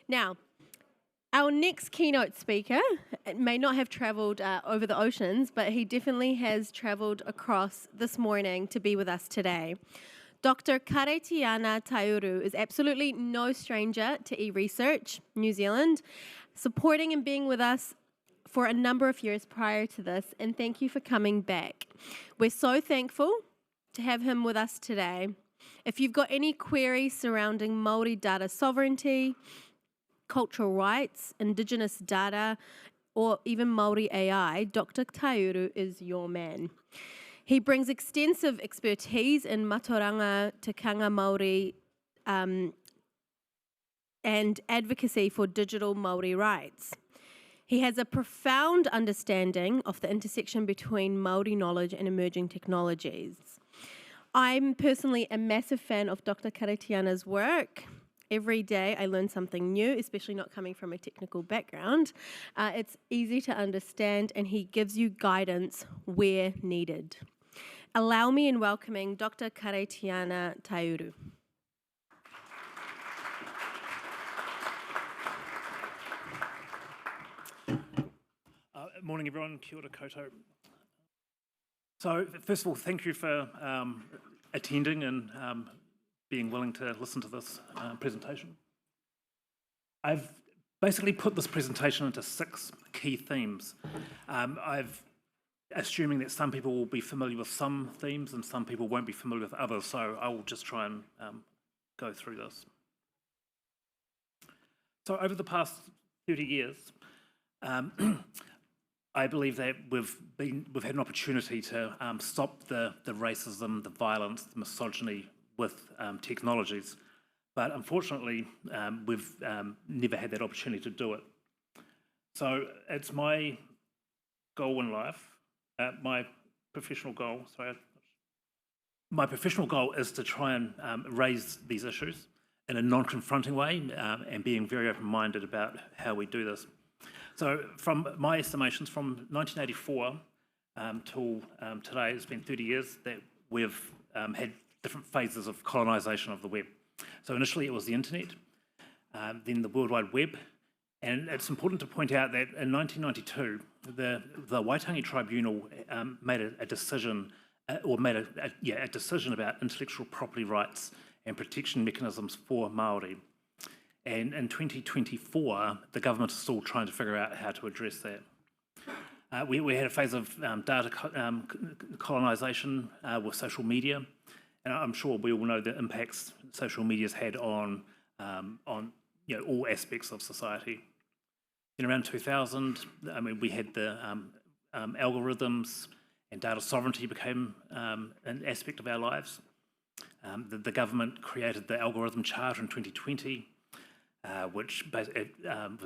Now, our next keynote speaker may not have travelled over the oceans, but he definitely has travelled across this morning to be with us today. Dr. Karaitiana Taiuru is absolutely no stranger to eResearch New Zealand, supporting and being with us for a number of years prior to this, and thank you for coming back. We're so thankful to have him with us today. If you've got any queries surrounding Māori data sovereignty, cultural rights, Indigenous data, or even Māori AI, Dr. Taiuru is your man. He brings extensive expertise in matoranga, tikanga Māori, and advocacy for digital Māori rights. He has a profound understanding of the intersection between Māori knowledge and emerging technologies. I'm personally a massive fan of Dr. Karaitiana's work. Every day I learn something new, especially not coming from a technical background. It's easy to understand, and he gives you guidance where needed. Allow me in welcoming Dr. Karaitiana Taiuru. Morning everyone, kia ora koutou. So first of all, thank you for attending and being willing to listen to this presentation. I've basically put this presentation into 6 key themes. Assuming that some people will be familiar with some themes and some people won't be familiar with others, so I will just try and go through this. So over the past 30 years, I believe that we've had an opportunity to stop the racism, the violence, the misogyny with technologies, but unfortunately we've never had that opportunity to do it. So it's my goal in life, my professional goal is to try and raise these issues in a non-confronting way and being very open-minded about how we do this. So from my estimations, from 1984 till today, it's been 30 years that we've had different phases of colonisation of the web. So initially it was the internet, then the World Wide Web, and it's important to point out that in 1992, the Waitangi Tribunal made a decision, a decision about intellectual property rights and protection mechanisms for Māori. And in 2024, the government is still trying to figure out how to address that. We had a phase of data colonisation with social media, and I'm sure we all know the impacts social media's had on all aspects of society. In around 2000, we had the algorithms, and data sovereignty became an aspect of our lives. The government created the Algorithm Charter in 2020. Which was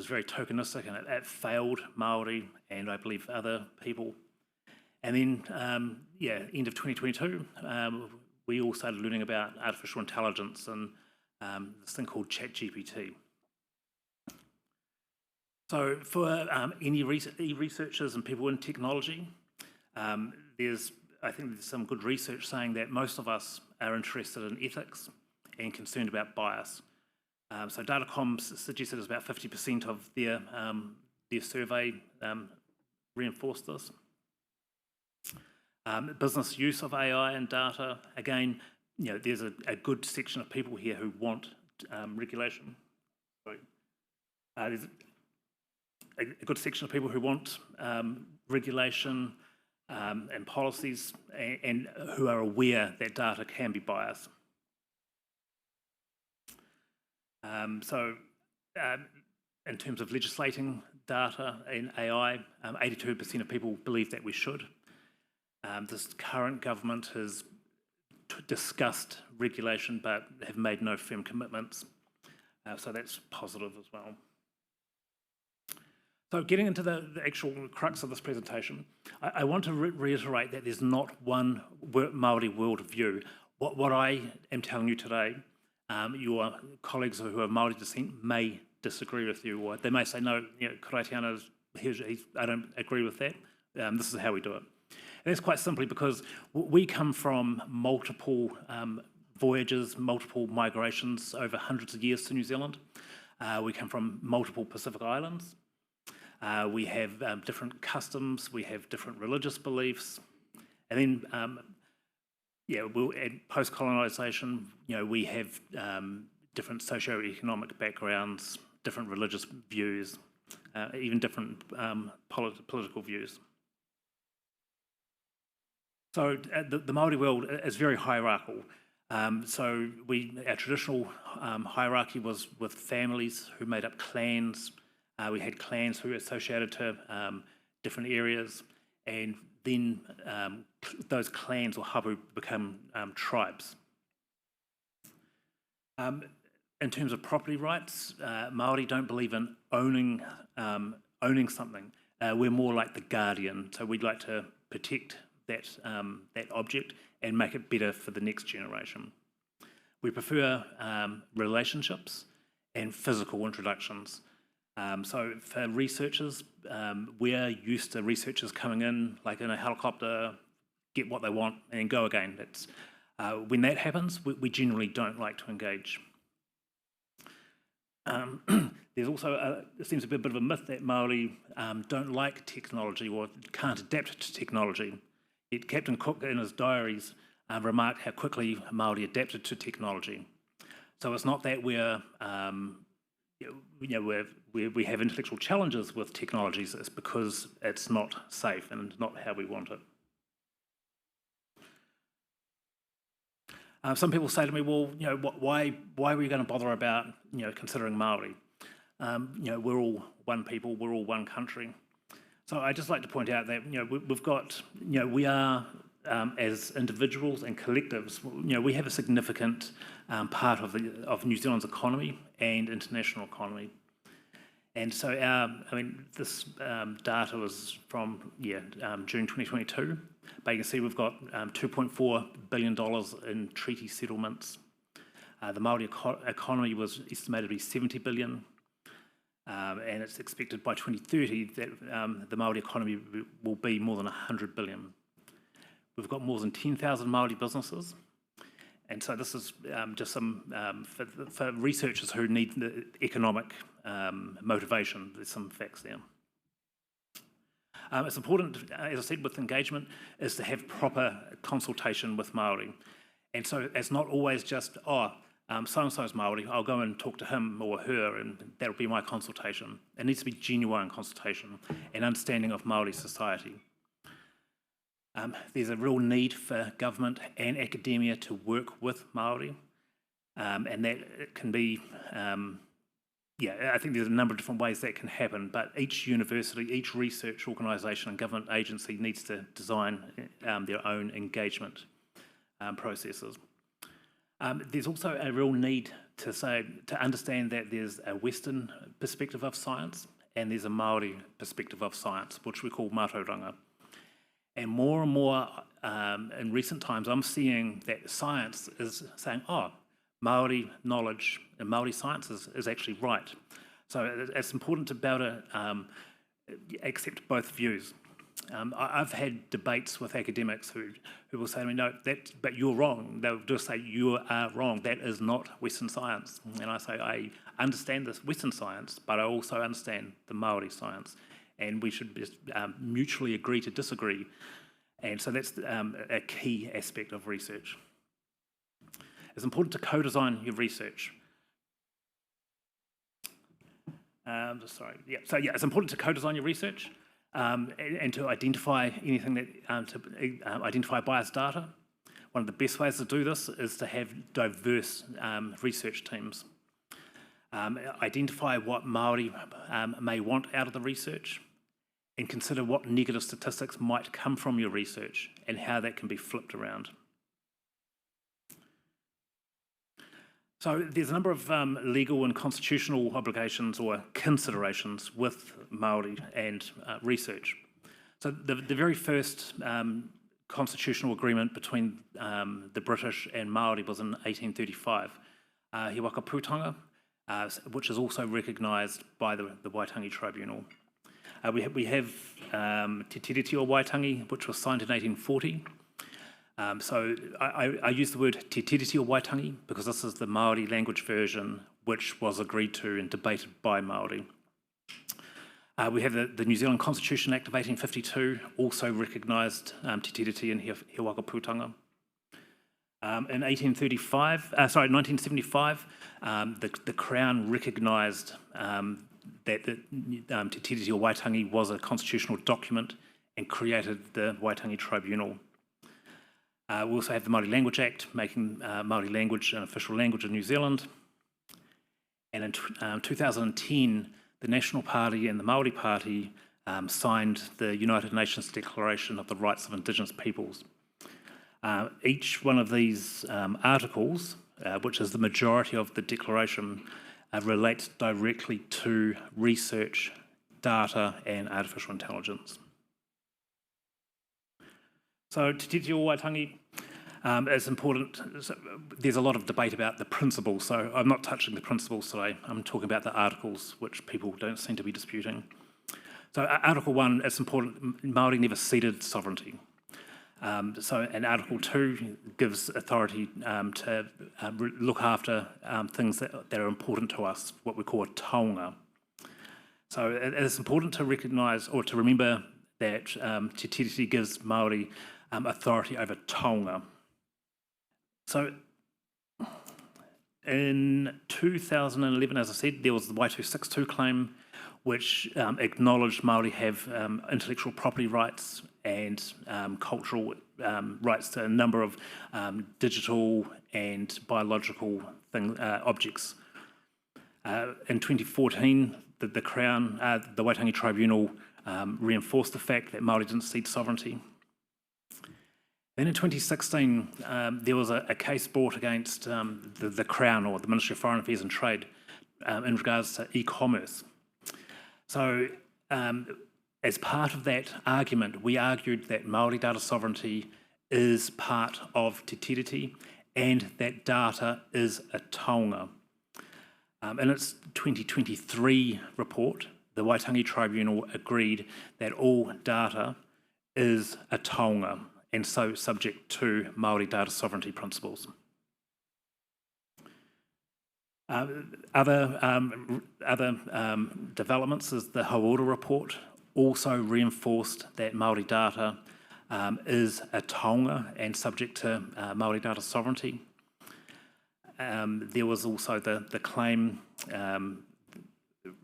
very tokenistic, and it failed Māori and I believe other people. And then, end of 2022, we all started learning about artificial intelligence and this thing called ChatGPT. So for any researchers and people in technology, I think there's some good research saying that most of us are interested in ethics and concerned about bias. So Datacom suggested it's about 50% of their survey reinforced this. Business use of AI and data, again, there's a good section of people here who want regulation. There's a good section of people who want regulation and policies and who are aware that data can be biased. In terms of legislating data and AI, 82% of people believe that we should. This current government has discussed regulation but have made no firm commitments, so that's positive as well. So getting into the actual crux of this presentation, I want to reiterate that there's not one Māori worldview. What I am telling you today, your colleagues who are Māori descent may disagree with you, or they may say, no, Karaitiana, I don't agree with that. This is how we do it. And that's quite simply because we come from multiple voyages, multiple migrations over hundreds of years to New Zealand. We come from multiple Pacific islands. We have different customs, we have different religious beliefs, and then post-colonisation, we have different socio-economic backgrounds, different religious views, even different political views. So the Māori world is very hierarchical. So our traditional hierarchy was with families who made up clans. We had clans who were associated to different areas, and then those clans or hapu become tribes. In terms of property rights, Māori don't believe in owning something. We're more like the guardian, so we'd like to protect that object and make it better for the next generation. We prefer relationships and physical introductions. So for researchers, we're used to researchers coming in, like in a helicopter, get what they want and go again. When that happens, we generally don't like to engage. There's also, there seems to be a bit of a myth that Māori don't like technology or can't adapt to technology. Yet Captain Cook in his diaries remarked how quickly Māori adapted to technology. So it's not that we have intellectual challenges with technologies, it's because it's not safe and not how we want it. Some people say to me, well, why are we going to bother about, considering Māori? We're all one people, we're all one country. So I just like to point out that, we've got, we are, as individuals and collectives, we have a significant part of New Zealand's economy and international economy. And so this data was from June 2022, but you can see we've got $2.4 billion in treaty settlements. The Māori economy was estimated to be 70 billion, and it's expected by 2030 that the Māori economy will be more than 100 billion. We've got more than 10,000 Māori businesses. And so this is just some, for researchers who need the economic motivation, there's some facts there. It's important, as I said, with engagement, is to have proper consultation with Māori. And so it's not always just, so-and-so's Māori, I'll go and talk to him or her and that'll be my consultation. It needs to be genuine consultation and understanding of Māori society. There's a real need for government and academia to work with Māori, and that it can be, I think there's a number of different ways that can happen, but each university, each research organisation and government agency needs to design their own engagement processes. There's also a real need to understand that there's a Western perspective of science and there's a Māori perspective of science, which we call mātauranga. And more in recent times, I'm seeing that science is saying, Māori knowledge and Māori science is actually right. So it's important to be able to accept both views. I've had debates with academics who will say to me, no, but you're wrong. They'll just say, you are wrong. That is not Western science. And I say, I understand this Western science, but I also understand the Māori science. And we should just mutually agree to disagree. And so that's a key aspect of research. It's important to co-design your research. It's important to co-design your research and to identify anything that, identify biased data. One of the best ways to do this is to have diverse research teams. Identify what Māori may want out of the research, and consider what negative statistics might come from your research and how that can be flipped around. So there's a number of legal and constitutional obligations or considerations with Māori and research. So the very first constitutional agreement between the British and Māori was in 1835. He waka pūtanga, which is also recognised by the Waitangi Tribunal. We have Te Tiriti o Waitangi, which was signed in 1840. So I use the word te tiriti o Waitangi because this is the Māori language version which was agreed to and debated by Māori. We have the New Zealand Constitution Act of 1852 also recognised te tiriti in he waka pūtanga. In 1975, the Crown recognised that the te tiriti o Waitangi was a constitutional document and created the Waitangi Tribunal. We also have the Māori Language Act, making Māori language an official language in New Zealand. And in 2010, the National Party and the Māori Party signed the United Nations Declaration of the Rights of Indigenous Peoples. Each one of these articles, which is the majority of the declaration, relates directly to research, data and artificial intelligence. So te tiriti o Waitangi is important. There's a lot of debate about the principles, so I'm not touching the principles today. I'm talking about the articles, which people don't seem to be disputing. So Article 1, it's important, Māori never ceded sovereignty. And Article 2 gives authority to look after things that are important to us, what we call a taonga. So it's important to recognise or to remember that te tiriti gives Māori authority over taonga. So in 2011, as I said, there was the Y262 claim, which acknowledged Māori have intellectual property rights and cultural rights to a number of digital and biological objects. In 2014, the Crown, the Waitangi Tribunal, reinforced the fact that Māori didn't cede sovereignty. Then in 2016, there was a case brought against the Crown, or the Ministry of Foreign Affairs and Trade, in regards to e-commerce. So as part of that argument, we argued that Māori data sovereignty is part of te tiriti and that data is a taonga. In its 2023 report, the Waitangi Tribunal agreed that all data is a taonga and so subject to Māori data sovereignty principles. Other developments is the Hauora report also reinforced that Māori data is a taonga and subject to Māori data sovereignty. There was also the claim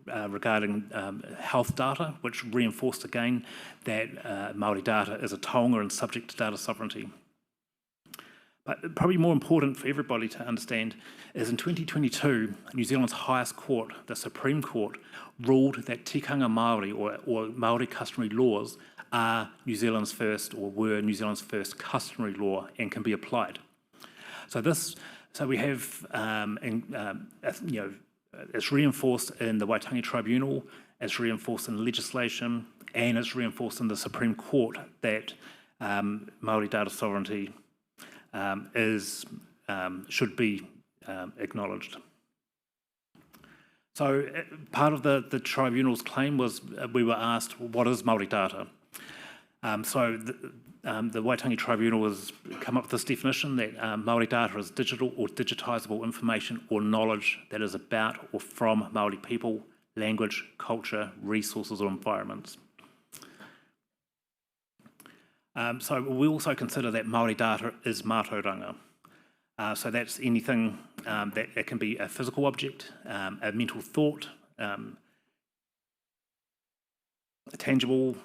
regarding health data, which reinforced again that Māori data is a taonga and subject to data sovereignty. But probably more important for everybody to understand is in 2022, New Zealand's highest court, the Supreme Court, ruled that tikanga Māori or Māori customary laws are New Zealand's first, or were New Zealand's first customary law and can be applied. So we have, it's reinforced in the Waitangi Tribunal, it's reinforced in legislation, and it's reinforced in the Supreme Court that Māori data sovereignty should be acknowledged. So part of the tribunal's claim was we were asked, what is Māori data? So the Waitangi Tribunal has come up with this definition that Māori data is digital or digitisable information or knowledge that is about or from Māori people, language, culture, resources or environments. So we also consider that Māori data is mātauranga. So that's anything that it can be a physical object, a mental thought, a tangible,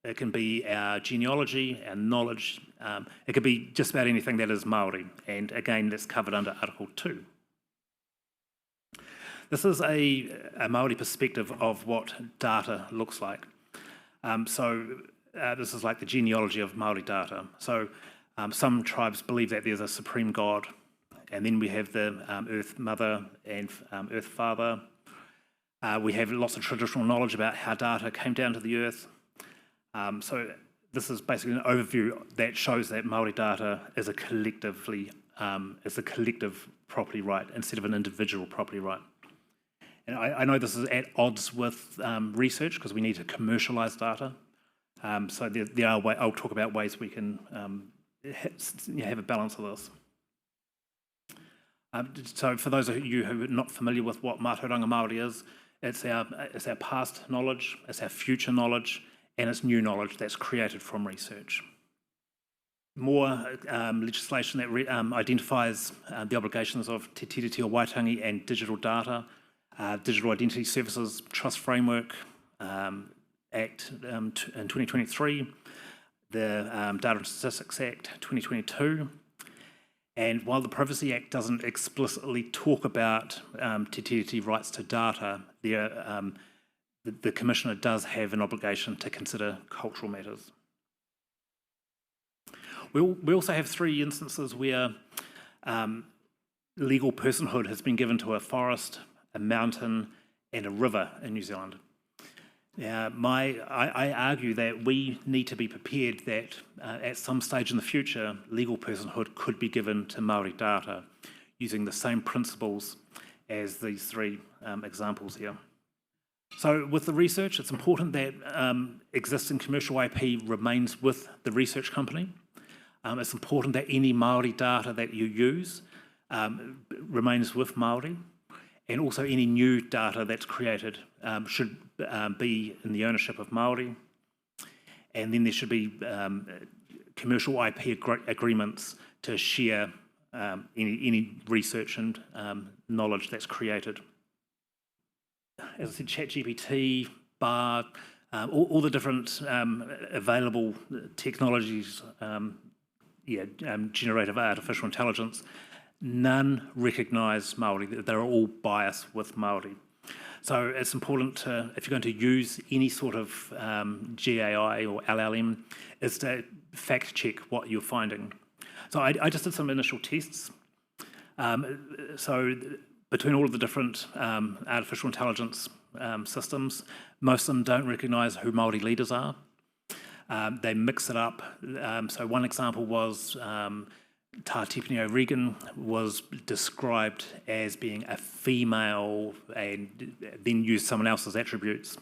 it can be our genealogy, our knowledge, it could be just about anything that is Māori, and again that's covered under Article 2. This is a Māori perspective of what data looks like. This is like the genealogy of Māori data. So some tribes believe that there's a supreme God, and then we have the Earth Mother and Earth Father. We have lots of traditional knowledge about how data came down to the Earth. So this is basically an overview that shows that Māori data is a collective property right instead of an individual property right. And I know this is at odds with research because we need to commercialise data. So there are I'll talk about ways we can have a balance of this. So for those of you who are not familiar with what Mātauranga Māori is, it's our past knowledge, it's our future knowledge, and it's new knowledge that's created from research. More legislation that identifies the obligations of Te Tiriti o Waitangi and digital data, Digital Identity Services Trust Framework Act in 2023, the Data and Statistics Act 2022. And while the Privacy Act doesn't explicitly talk about Te Tiriti rights to data, the Commissioner does have an obligation to consider cultural matters. We also have 3 instances where legal personhood has been given to a forest, a mountain, and a river in New Zealand. I argue that we need to be prepared that at some stage in the future, legal personhood could be given to Māori data using the same principles as these 3 examples here. So with the research, it's important that existing commercial IP remains with the research company. It's important that any Māori data that you use remains with Māori, and also any new data that's created should be in the ownership of Māori. And then there should be commercial IP agreements to share any research and knowledge that's created. As I said, ChatGPT, BAR, all the different available technologies, generative artificial intelligence, none recognise Māori. They're all biased with Māori. So it's important to, if you're going to use any sort of GAI or LLM, is to fact check what you're finding. So I just did some initial tests. So between all of the different artificial intelligence systems, most of them don't recognise who Māori leaders are. They mix it up. So one example was Tātipini O'Regan was described as being a female and then used someone else's attributes.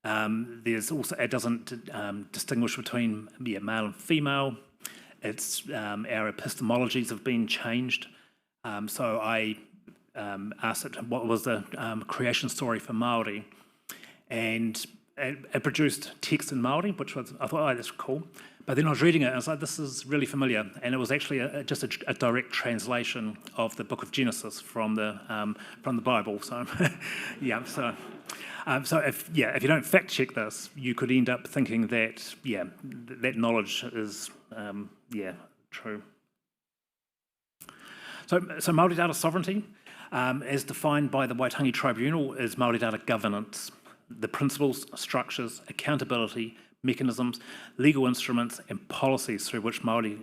There's also, it doesn't distinguish between male and female. It's our epistemologies have been changed. So I asked it what was the creation story for Māori, and it produced text in Māori, which was, I thought, oh, that's cool. But then I was reading it, and I was like, this is really familiar. And it was actually just a direct translation of the Book of Genesis from the Bible. So, so if you don't fact check this, you could end up thinking that that knowledge is true. So Māori data sovereignty, as defined by the Waitangi Tribunal, is Māori data governance. The principles, structures, accountability, mechanisms, legal instruments and policies through which Māori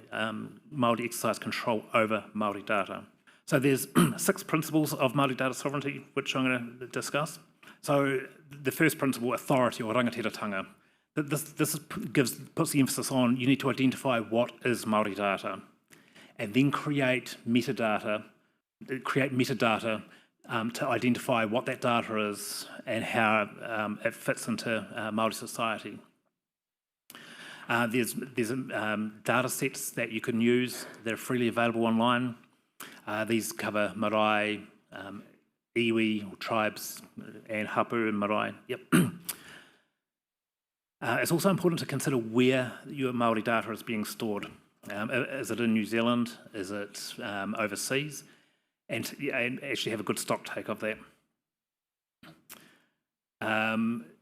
exercise control over Māori data. So there's 6 principles of Māori data sovereignty, which I'm going to discuss. So the first principle, authority or rangatiratanga. This puts the emphasis on you need to identify what is Māori data and then create metadata to identify what that data is and how it fits into Māori society. There's data sets that you can use that are freely available online. These cover marae, iwi, tribes, and hapu and marae. Yep. It's also important to consider where your Māori data is being stored. Is it in New Zealand? Is it overseas? And actually have a good stock take of that.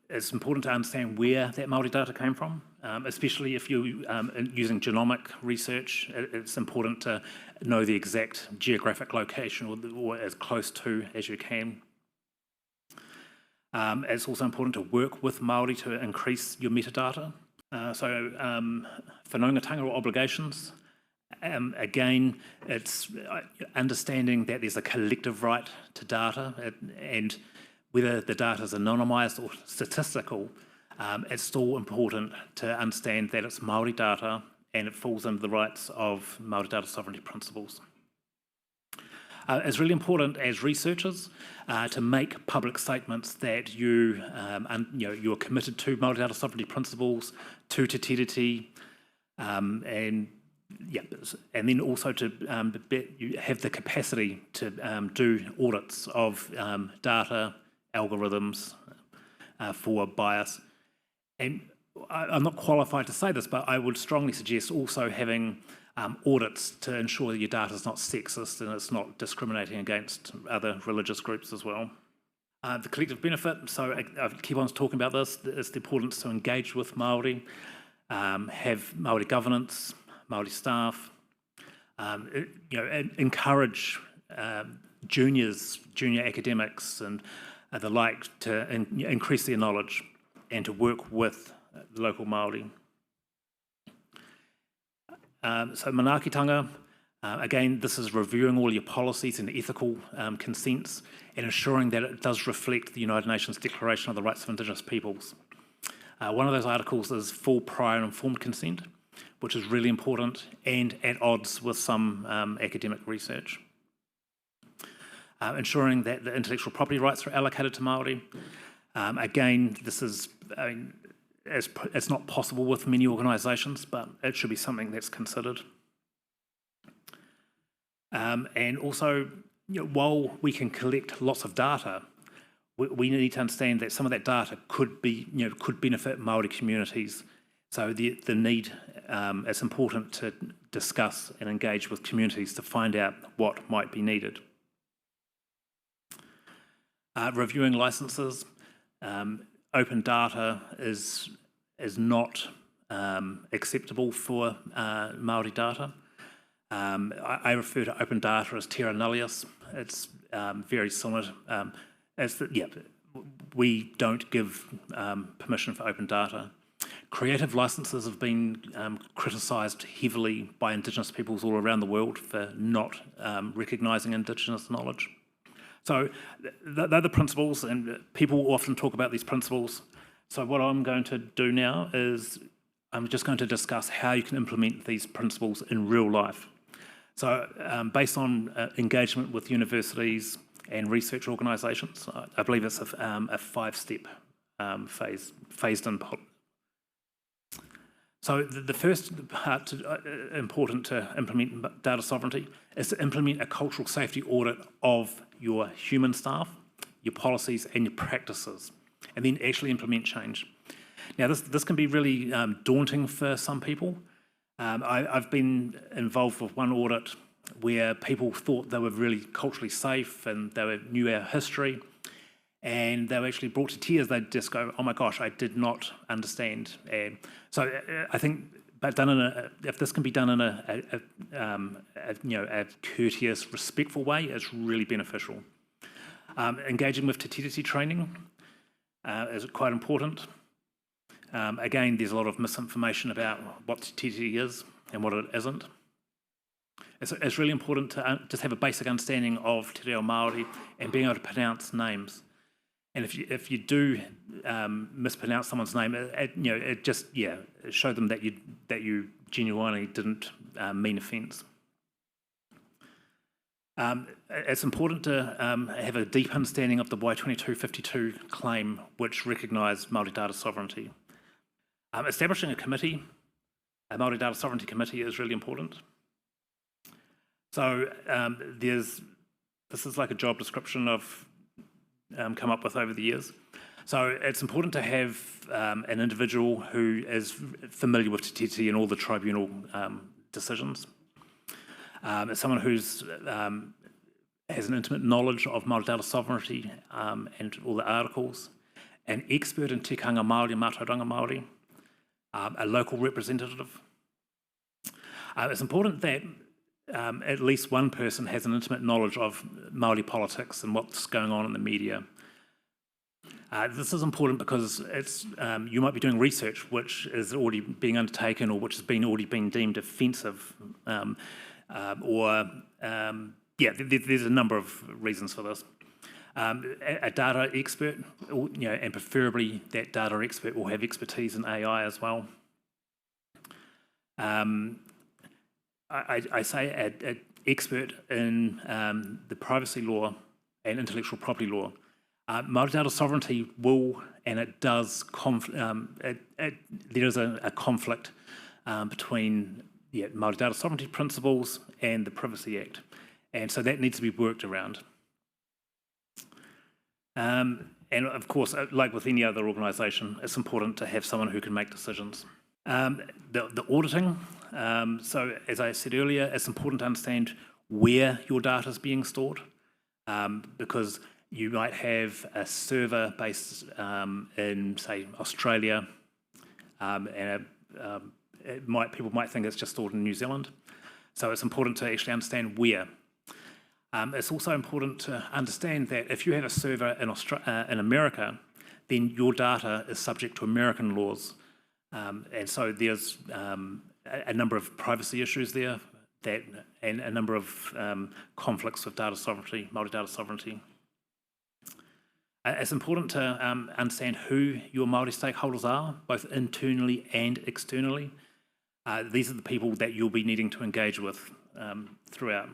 It's important to understand where that Māori data came from, especially if you're using genomic research. It's important to know the exact geographic location or as close to as you can. It's also important to work with Māori to increase your metadata. So whanaungatanga or obligations. Again, it's understanding that there's a collective right to data, and whether the data is anonymised or statistical, it's still important to understand that it's Māori data and it falls under the rights of Māori data sovereignty principles. It's really important as researchers to make public statements that you're committed to Māori data sovereignty principles, to Te Tiriti, and yeah, and then also to you have the capacity to do audits of data, algorithms for bias. And I'm not qualified to say this, but I would strongly suggest also having audits to ensure that your data is not sexist and it's not discriminating against other religious groups as well. The collective benefit, so I keep on talking about this, is the importance to engage with Māori, have Māori governance, Māori staff, encourage junior academics and the like to increase their knowledge and to work with the local Māori. So manaakitanga, again, this is reviewing all your policies and ethical consents and ensuring that it does reflect the United Nations Declaration of the Rights of Indigenous Peoples. One of those articles is full, prior and informed consent, which is really important and at odds with some academic research. Ensuring that the intellectual property rights are allocated to Māori. Again, this is, it's not possible with many organisations, but it should be something that's considered. And also, while we can collect lots of data, we need to understand that some of that data could be, could benefit Māori communities. So the need, it's important to discuss and engage with communities to find out what might be needed. Reviewing licences, open data is not acceptable for Māori data. I refer to open data as terra nullius. It's very similar. We don't give permission for open data. Creative licences have been criticised heavily by Indigenous peoples all around the world for not recognising Indigenous knowledge. So they're the principles, and people often talk about these principles. So what I'm going to do now is I'm just going to discuss how you can implement these principles in real life. So based on engagement with universities and research organisations, I believe it's a five-step phased-in. So the first part important to implement data sovereignty is to implement a cultural safety audit of your human staff, your policies and your practices, and then actually implement change. Now this can be really daunting for some people. I've been involved with one audit where people thought they were really culturally safe and they knew our history, and they were actually brought to tears. They'd just go, "Oh my gosh, I did not understand." And so I think, but done in if this can be done in a courteous, respectful way, it's really beneficial. Engaging with te tiriti training is quite important. Again, there's a lot of misinformation about what te tiriti is and what it isn't. It's really important to just have a basic understanding of te reo Māori and being able to pronounce names. And if you do mispronounce someone's name, it just show them that you genuinely didn't mean offence. It's important to have a deep understanding of the Y2252 claim, which recognised Māori data sovereignty. Establishing a committee, a Māori data sovereignty committee, is really important. So this is like a job description I've come up with over the years. So it's important to have an individual who is familiar with te tiriti and all the tribunal decisions. Someone who's has an intimate knowledge of Māori data sovereignty and all the articles, an expert in tikanga Māori and mātauranga Māori, a local representative. It's important that at least one person has an intimate knowledge of Māori politics and what's going on in the media. This is important because it's you might be doing research which is already being undertaken or which has already been deemed offensive, there's a number of reasons for this. A data expert, and preferably that data expert will have expertise in AI as well. I say an expert in the privacy law and intellectual property law. Māori data sovereignty will, and it does, there is a conflict between Māori data sovereignty principles and the Privacy Act. And so that needs to be worked around. And of course, like with any other organisation, it's important to have someone who can make decisions. The auditing, so as I said earlier, it's important to understand where your data is being stored, because you might have a server based in, say, Australia, and people might think it's just stored in New Zealand. So it's important to actually understand where. It's also important to understand that if you have a server in America, then your data is subject to American laws. And so there's a number of privacy issues there and a number of conflicts with data sovereignty, Māori data sovereignty. It's important to understand who your Māori stakeholders are, both internally and externally. These are the people that you'll be needing to engage with throughout.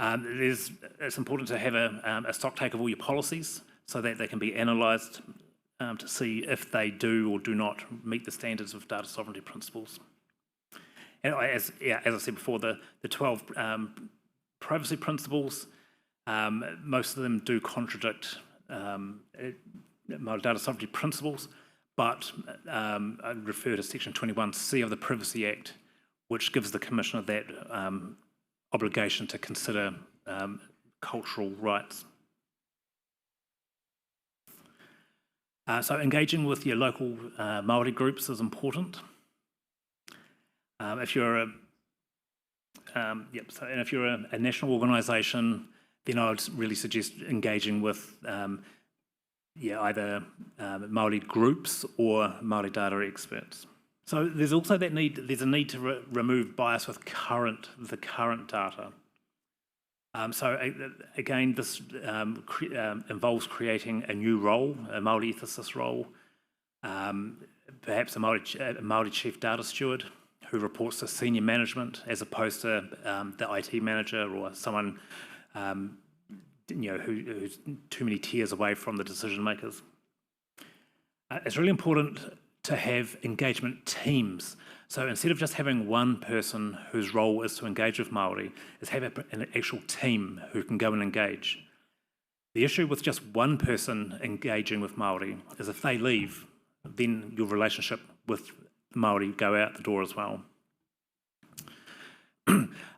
It's important to have a stock take of all your policies so that they can be analysed to see if they do or do not meet the standards of data sovereignty principles. And as I said before, the 12 privacy principles, most of them do contradict Māori data sovereignty principles, but I refer to Section 21C of the Privacy Act, which gives the Commissioner that obligation to consider cultural rights. So engaging with your local Māori groups is important. If you're a national organisation, then I would really suggest engaging with either Māori groups or Māori data experts. So there's also that need. There's a need to remove bias with the current data. So again, this involves creating a new role, a Māori ethicist role, perhaps a Māori chief data steward who reports to senior management as opposed to the IT manager or someone who's too many tiers away from the decision makers. It's really important to have engagement teams. So instead of just having one person whose role is to engage with Māori, is have an actual team who can go and engage. The issue with just one person engaging with Māori is if they leave, then your relationship with Māori go out the door as well.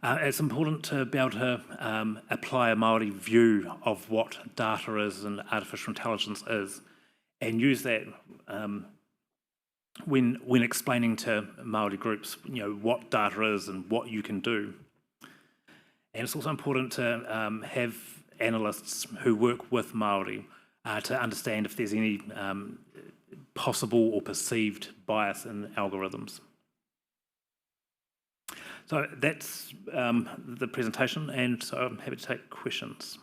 It's important to be able to apply a Māori view of what data is and artificial intelligence is, and use that when explaining to Māori groups, what data is and what you can do. And it's also important to have analysts who work with Māori to understand if there's any possible or perceived bias in algorithms. So that's the presentation, and so I'm happy to take questions.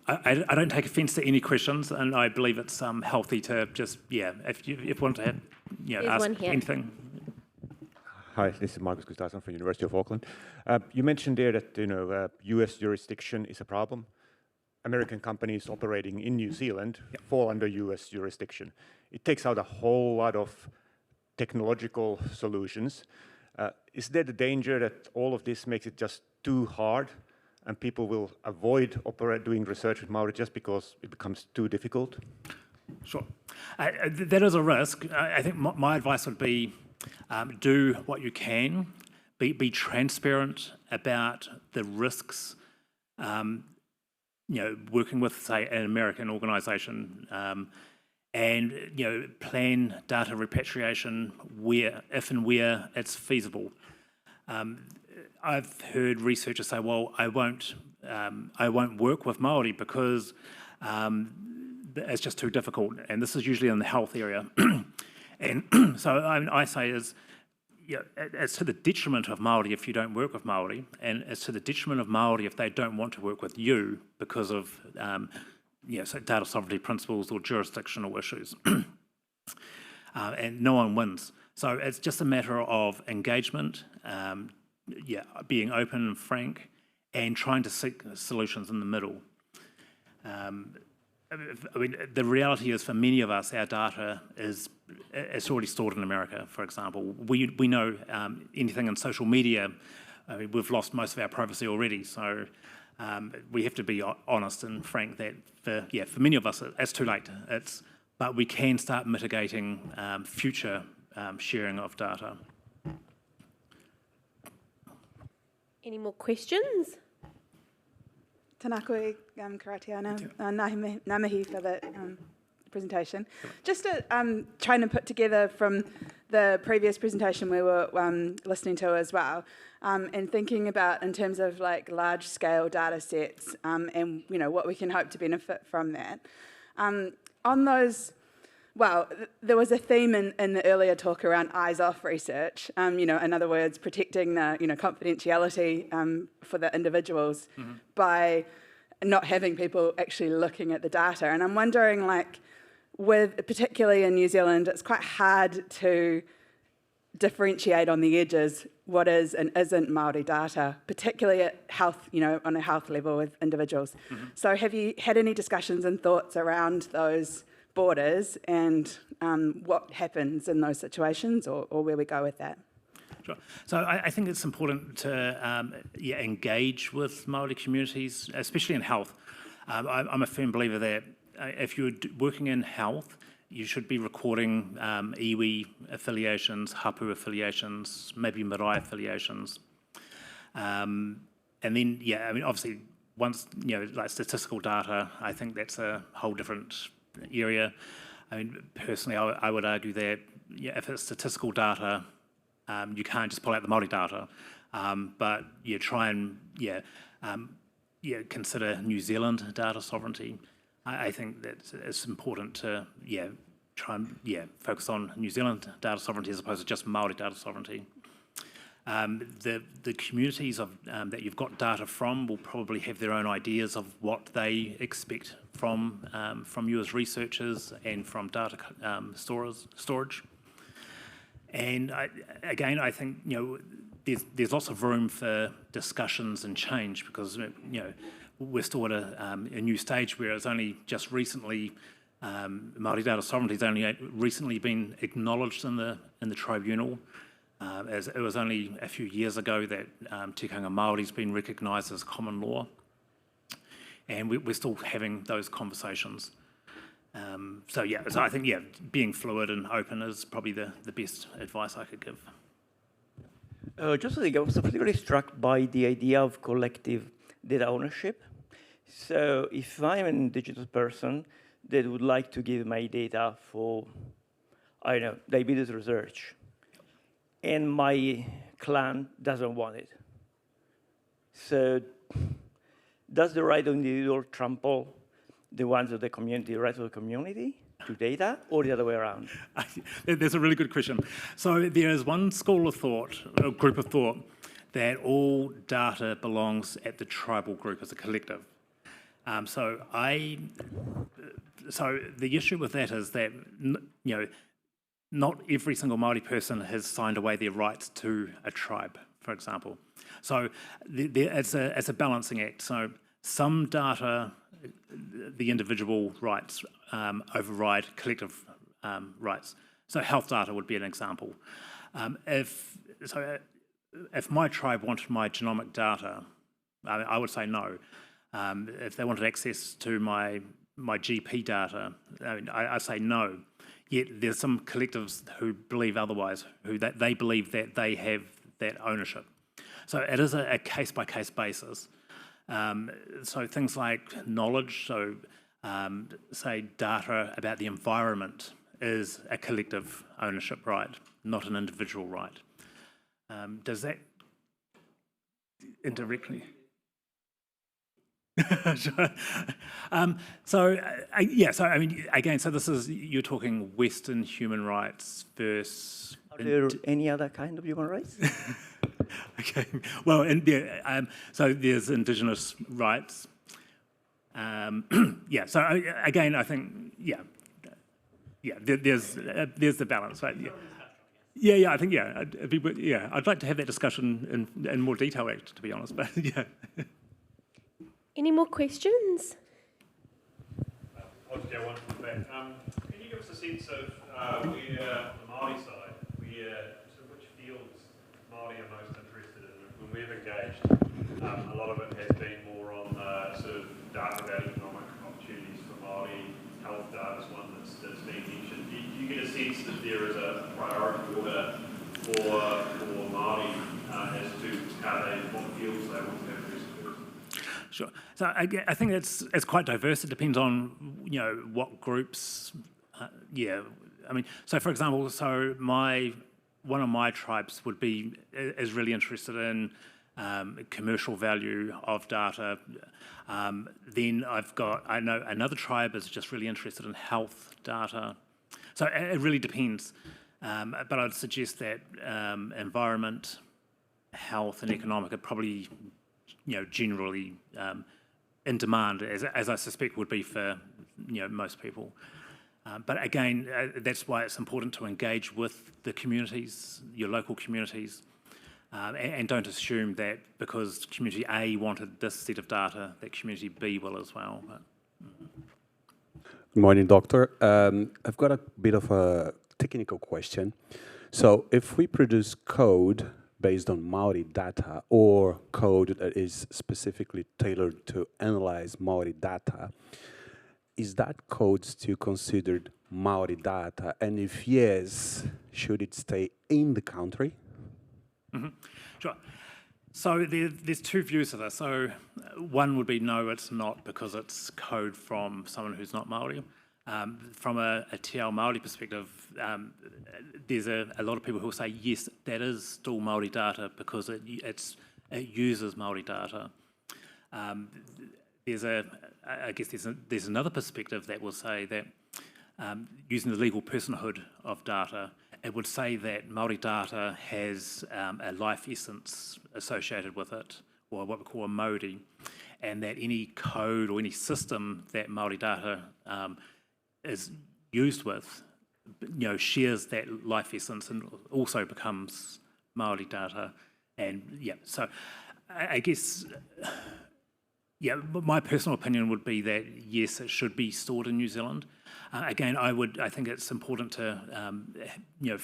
I don't take offence to any questions, and I believe it's healthy to just, if you want to have, ask anything. Hi, this is Marcus Gustafsson from University of Auckland. You mentioned there that US jurisdiction is a problem. American companies operating in New Zealand fall under US jurisdiction. It takes out a whole lot of technological solutions. Is there the danger that all of this makes it just too hard and people will avoid doing research with Māori just because it becomes too difficult? Sure. That is a risk. I think my advice would be do what you can, be transparent about the risks, working with, say, an American organisation, and plan data repatriation if and where it's feasible. I've heard researchers say, "Well, I won't work with Māori because it's just too difficult," and this is usually in the health area. And so I say it's to the detriment of Māori if you don't work with Māori, and it's to the detriment of Māori if they don't want to work with you because of so data sovereignty principles or jurisdictional issues. And no one wins. So it's just a matter of engagement, being open and frank, and trying to seek solutions in the middle. I mean, the reality is for many of us, our data it's already stored in America, for example. We know anything in social media, I mean, we've lost most of our privacy already, so we have to be honest and frank that for many of us, it's too late. But we can start mitigating future sharing of data. Any more questions? Tēnā koe, Karaitiana. Ngā mihi for the presentation. Just trying to put together from the previous presentation we were listening to as well, and thinking about in terms of like large-scale data sets and what we can hope to benefit from that. On those, well, there was a theme in the earlier talk around eyes-off research. In other words, protecting the confidentiality for the individuals by not having people actually looking at the data. And I'm wondering, particularly in New Zealand, it's quite hard to differentiate on the edges what is and isn't Māori data, particularly at health, on a health level with individuals. So have you had any discussions and thoughts around those borders and what happens in those situations or where we go with that? Sure. So I think it's important to engage with Māori communities, especially in health. I'm a firm believer that if you're working in health, you should be recording iwi affiliations, hapu affiliations, maybe marae affiliations. And then, obviously, once, like statistical data, I think that's a whole different area. I mean, personally, I would argue that if it's statistical data, you can't just pull out the Māori data, but you try and consider New Zealand data sovereignty. I think that it's important to try and focus on New Zealand data sovereignty as opposed to just Māori data sovereignty. The communities that you've got data from will probably have their own ideas of what they expect from you as researchers and from data storage. And I think there's lots of room for discussions and change because we're still at a new stage where it's only just recently Māori data sovereignty has only recently been acknowledged in the tribunal. As it was only a few years ago that tikanga Māori's been recognised as common law, and we're still having those conversations. So I think being fluid and open is probably the best advice I could give. Just I think I was particularly struck by the idea of collective data ownership. So if I'm an indigenous person that would like to give my data for, diabetes research, and my clan doesn't want it, so does the right of the individual trample the ones of the community, the right of the community to data, or the other way around? That's a really good question. So there is one school of thought, a group of thought, that all data belongs at the tribal group as a collective. So the issue with that is that not every single Māori person has signed away their rights to a tribe, for example. So it's a balancing act. So some data, the individual rights override collective rights. So health data would be an example. If my tribe wanted my genomic data, I would say no. If they wanted access to my GP data, I say no. Yet there's some collectives who believe otherwise, who they believe that they have that ownership. So it is a case-by-case basis. So things like knowledge, so say data about the environment is a collective ownership right, not an individual right. Does that indirectly? Sure. So this is, you're talking Western human rights versus... Are there any other kind of human rights? Okay, well, so there's Indigenous rights. So again, I think, there's the balance, right? I think, I'd like to have that discussion in more detail, actually, to be honest, but Any more questions? I'll just go one from the back. Can you give us a sense of where, on the Māori side, which fields Māori are most interested in? When we've engaged, a lot of it has been more on sort of data about economic opportunities for Māori. Health data is one that's been mentioned. Do you get a sense that there is a priority order for Māori as to what fields they want to have first? Sure. So I think it's quite diverse. It depends on what groups. Yeah. I mean, so for example, one of my tribes is really interested in commercial value of data. Then I know another tribe is just really interested in health data. So it really depends. But I'd suggest that environment, health, and economic are probably, generally in demand, as I suspect would be for, most people. But again, that's why it's important to engage with the communities, your local communities, and don't assume that because community A wanted this set of data, that community B will as well. Good morning, Doctor. I've got a bit of a technical question. So if we produce code based on Māori data or code that is specifically tailored to analyze Māori data, is that code still considered Māori data? And if yes, should it stay in the country? Mm-hmm. Sure. So there's two views of this. So one would be no, it's not, because it's code from someone who's not Māori. From a Te Ao Māori perspective, there's a lot of people who will say, yes, that is still Māori data because it uses Māori data. There's another perspective that will say that using the legal personhood of data, it would say that Māori data has a life essence associated with it, or what we call a mauri, and that any code or any system that Māori data is used with, shares that life essence and also becomes Māori data. And so I guess, my personal opinion would be that yes, it should be stored in New Zealand. Again, I think it's important to have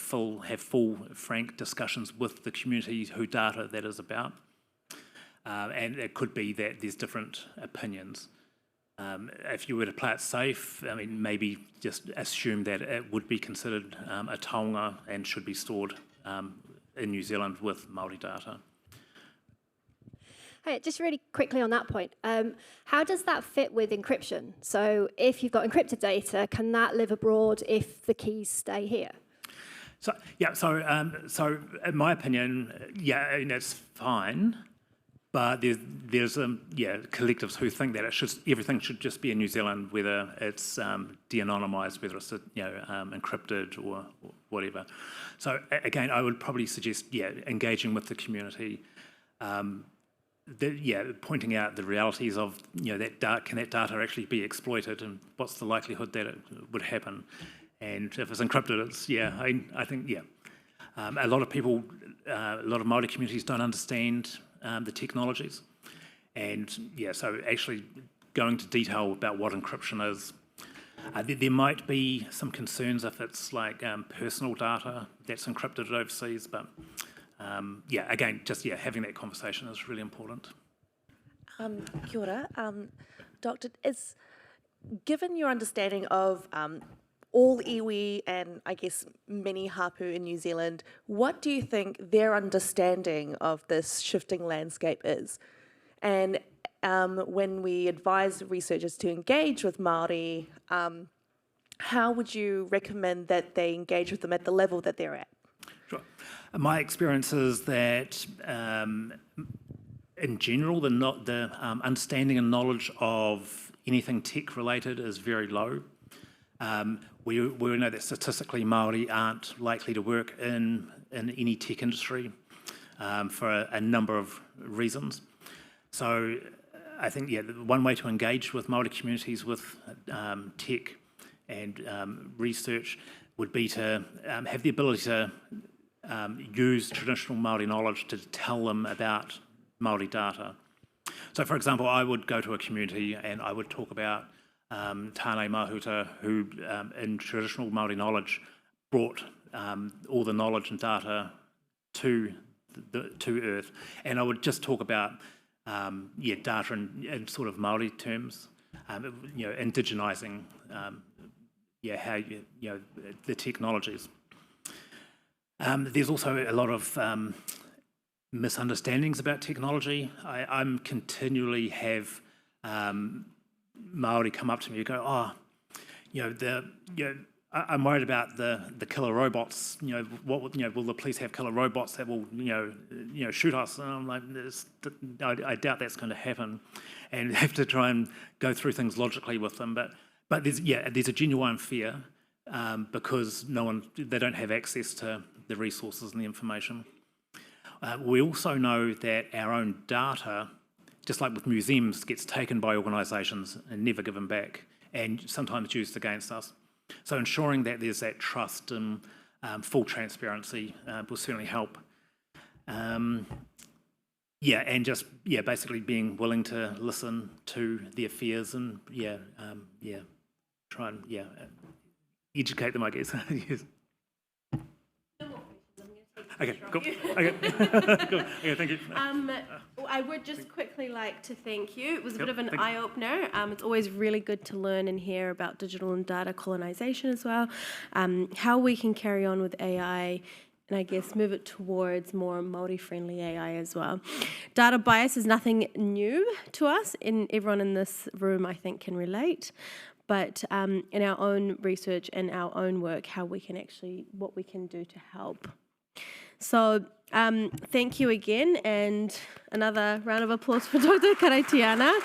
full, frank discussions with the community who data that is about, and it could be that there's different opinions. If you were to play it safe, I mean, maybe just assume that it would be considered a taonga and should be stored in New Zealand with Māori data. Hey, just really quickly on that point, how does that fit with encryption? So if you've got encrypted data, can that live abroad if the keys stay here? So in my opinion, it's fine, but there's collectives who think that everything should just be in New Zealand, whether it's de-anonymised, whether it's encrypted or whatever. So again, I would probably suggest engaging with the community. Pointing out the realities of can that data actually be exploited, and what's the likelihood that it would happen, and if it's encrypted, I think a lot of people, a lot of Māori communities don't understand the technologies, and so actually going to detail about what encryption is. There might be some concerns if it's like personal data that's encrypted overseas, but again, just having that conversation is really important. Kia ora. Doctor, given your understanding of all iwi and I guess many hapu in New Zealand, what do you think their understanding of this shifting landscape is? And when we advise researchers to engage with Māori, how would you recommend that they engage with them at the level that they're at? Sure. My experience is that, in general, the understanding and knowledge of anything tech-related is very low. We know that statistically Māori aren't likely to work in any tech industry for a number of reasons. So I think, one way to engage with Māori communities with tech and research would be to have the ability to use traditional Māori knowledge to tell them about Māori data. So, for example, I would go to a community and I would talk about Tāne Mahuta, who in traditional Māori knowledge brought all the knowledge and data to Earth. And I would just talk about data in sort of Māori terms, indigenising how the technologies. There's also a lot of misunderstandings about technology. I'm continually have Māori come up to me and go, I'm worried about the killer robots. Will the police have killer robots that will shoot us? And I'm like, I doubt that's going to happen, and have to try and go through things logically with them. But there's a genuine fear because they don't have access to the resources and the information. We also know that our own data, just like with museums, gets taken by organisations and never given back, and sometimes used against us. So ensuring that there's that trust and full transparency will certainly help. And just basically being willing to listen to their fears and try and educate them, I guess. Yes. Okay, cool. Okay, cool. Okay, thank you. I would just quickly like to thank you. It was a bit of an eye-opener. It's always really good to learn and hear about digital and data colonisation as well, how we can carry on with AI, and I guess move it towards more Māori-friendly AI as well. Data bias is nothing new to us, and everyone in this room, I think, can relate. But in our own research and our own work, what we can do to help. So thank you again, and another round of applause for Dr. Karaitiana.